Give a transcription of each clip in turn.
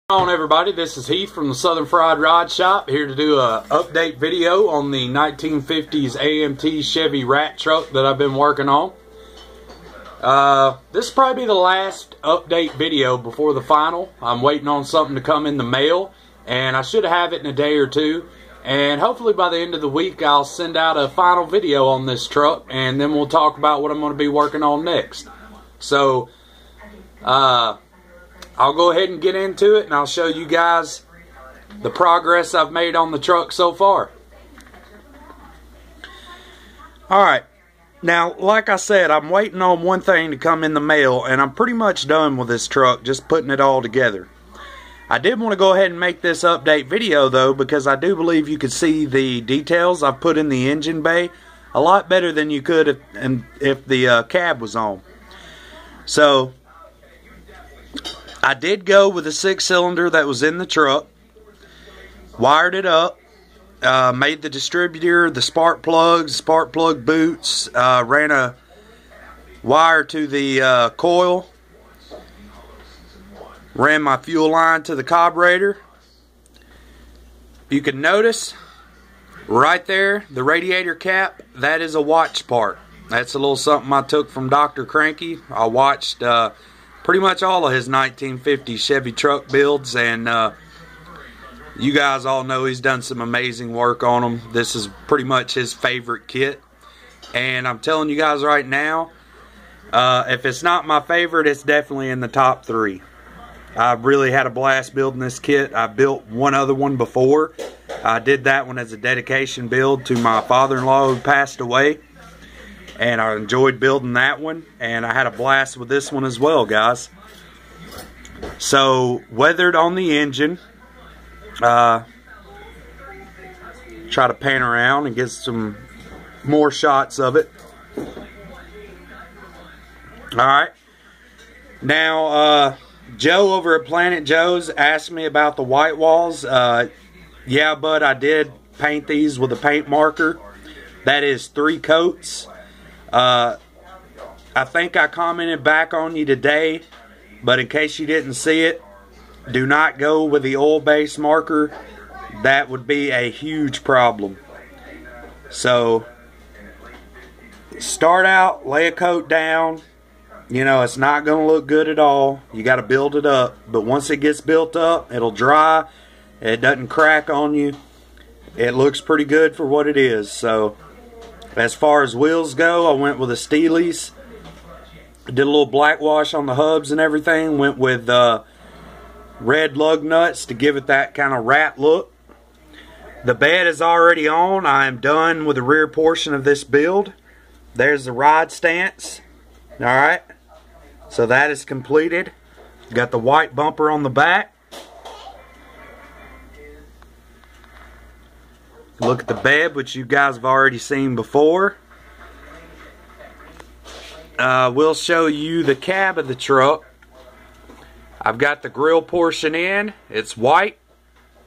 On everybody, this is Heath from the Southern Fried Rod Shop, here to do a update video on the 1950s AMT Chevy rat truck that I've been working on. This will probably be the last update video before the final. I'm waiting on something to come in the mail, and I should have it in a day or two, and hopefully by the end of the week I'll send out a final video on this truck, and then we'll talk about what I'm going to be working on next. So I'll go ahead and get into it, and I'll show you guys the progress I've made on the truck so far. Alright, now like I said, I'm waiting on one thing to come in the mail, and I'm pretty much done with this truck, just putting it all together. I did want to go ahead and make this update video though, because I do believe you could see the details I've put in the engine bay a lot better than you could if the cab was on. So I did go with a 6-cylinder that was in the truck, wired it up, made the distributor, the spark plugs, spark plug boots, ran a wire to the coil, ran my fuel line to the carburetor. You can notice right there, the radiator cap, that is a watch part. That's a little something I took from Dr. Cranky. I watched pretty much all of his 1950 Chevy truck builds, and you guys all know he's done some amazing work on them. This is pretty much his favorite kit, and I'm telling you guys right now, if it's not my favorite, it's definitely in the top 3. I've really had a blast building this kit. I built one other one before. I did that one as a dedication build to my father-in-law who passed away, and I enjoyed building that one, and I had a blast with this one as well, guys. So, weathered on the engine. Try to pan around and get some more shots of it. Alright. Now, Joe over at Planet Joe's asked me about the white walls. Yeah, bud, I did paint these with a paint marker. That is 3 coats. I think I commented back on you today, but in case you didn't see it, do not go with the oil-based marker. That would be a huge problem. So, start out, lay a coat down. You know, it's not going to look good at all. You got to build it up. But once it gets built up, it'll dry. It doesn't crack on you. It looks pretty good for what it is. So, as far as wheels go, I went with a Steely's. Did a little black wash on the hubs and everything. Went with red lug nuts to give it that kind of rat look. The bed is already on. I am done with the rear portion of this build. There's the ride stance. Alright. So that is completed. Got the white bumper on the back. Look at the bed, which you guys have already seen before. We'll show you the cab of the truck. I've got the grill portion in. It's white.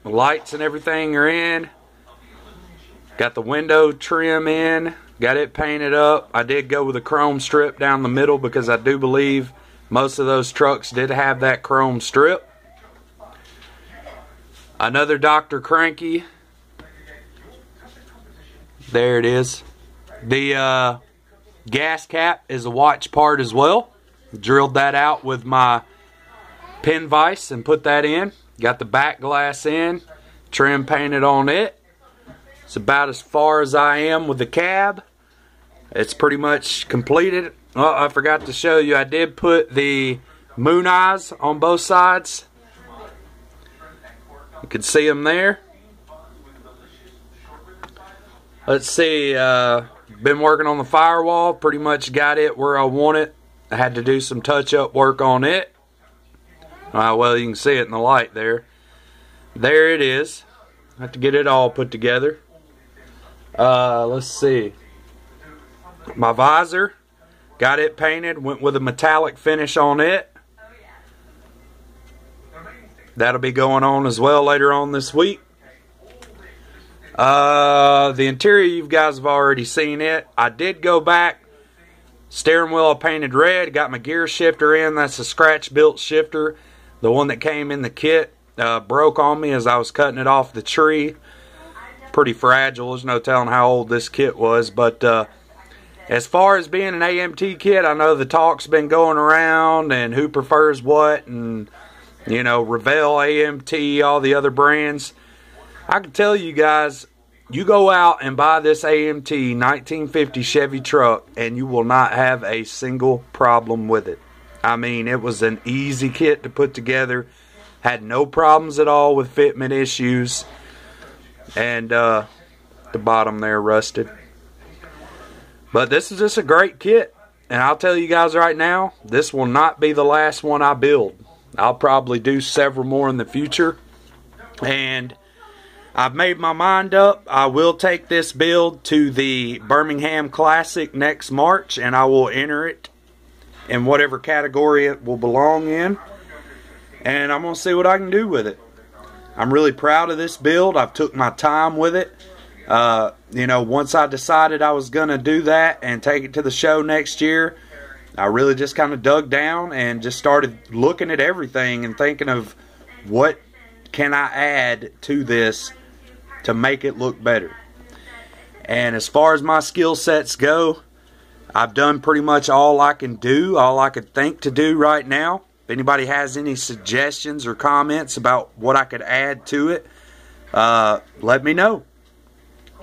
The lights and everything are in. Got the window trim in. Got it painted up. I did go with a chrome strip down the middle because I do believe most of those trucks did have that chrome strip. Another Dr. Cranky. There it is. The gas cap is a watch part as well. Drilled that out with my pin vise and put that in. Got the back glass in. Trim painted on it. It's about as far as I am with the cab. It's pretty much completed. Oh, I forgot to show you. I did put the moon eyes on both sides. You can see them there. Let's see. Been working on the firewall. Pretty much got it where I want it. I had to do some touch-up work on it. Well, you can see it in the light there. There it is. I have to get it all put together. Let's see. My visor, got it painted, went with a metallic finish on it. That'll be going on as well later on this week. The interior, you guys have already seen it. I did go back. Steering wheel I painted red. Got my gear shifter in. That's a scratch built shifter. The one that came in the kit. broke on me as I was cutting it off the tree. Pretty fragile. There's no telling how old this kit was. But as far as being an AMT kit, I know the talk's been going around and who prefers what, and you know, Revell, AMT, all the other brands. I can tell you guys, you go out and buy this AMT 1950 Chevy truck and you will not have a single problem with it. I mean, it was an easy kit to put together. Had no problems at all with fitment issues. And the bottom there rusted. But this is just a great kit. And I'll tell you guys right now, this will not be the last one I build. I'll probably do several more in the future. And I've made my mind up. I will take this build to the Birmingham Classic next March, and I will enter it in whatever category it will belong in. And I'm going to see what I can do with it. I'm really proud of this build. I've took my time with it. You know, once I decided I was going to do that and take it to the show next year, I really just kind of dug down and just started looking at everything and thinking of what can I add to this to make it look better. And as far as my skill sets go, I've done pretty much all I can do, all I could think to do right now. If anybody has any suggestions or comments about what I could add to it, let me know.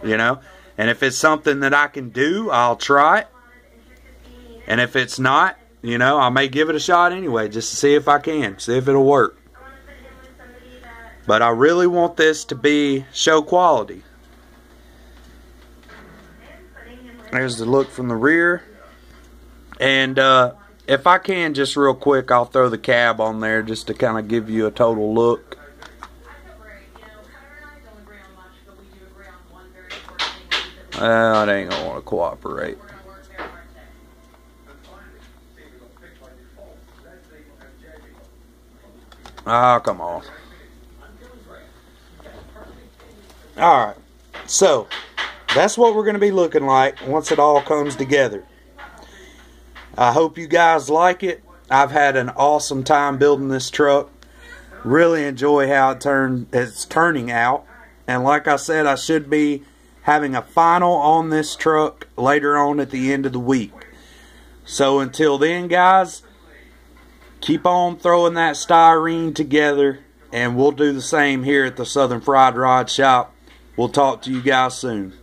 You know, and if it's something that I can do, I'll try it. And if it's not, you know, I may give it a shot anyway, just to see if I can, see if it'll work. But I really want this to be show quality. There's the look from the rear. And if I can, just real quick, I'll throw the cab on there just to kind of give you a total look. It ain't gonna want to cooperate. Ah, come on. Alright, so that's what we're going to be looking like once it all comes together. I hope you guys like it. I've had an awesome time building this truck. Really enjoy how it's turning out. And like I said, I should be having a final on this truck later on at the end of the week. So until then, guys, keep on throwing that styrene together, and we'll do the same here at the Southern Fried Rod Shop. We'll talk to you guys soon.